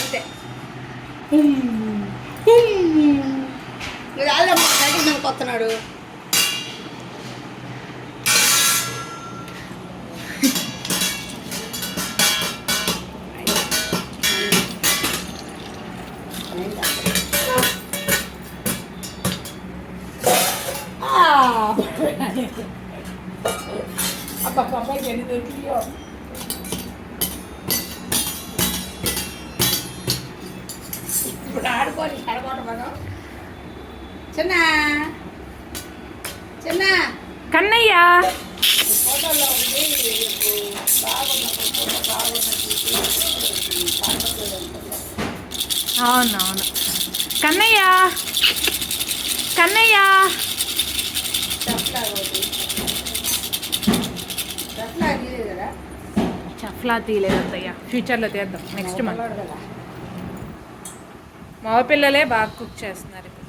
అంతే. అల్లమ్మ కొత్తనాడు అబ్బా అబ్బాయికి ఎన్ని దొరికియో. ఇప్పుడు ఆడుకోని కడగొట్ట మనం. చిన్న చిన్న కన్నయ్య ఫోటోలో ఉంది అవునవును. కన్నయ్య కన్నయ్య చఫ్లా తీయలేదు అత్తయ్య, ఫ్యూచర్లో తీద్దాం నెక్స్ట్ మంత్. మా పిల్లలే బాగా కుక్ చేస్తున్నారు ఇప్పుడు.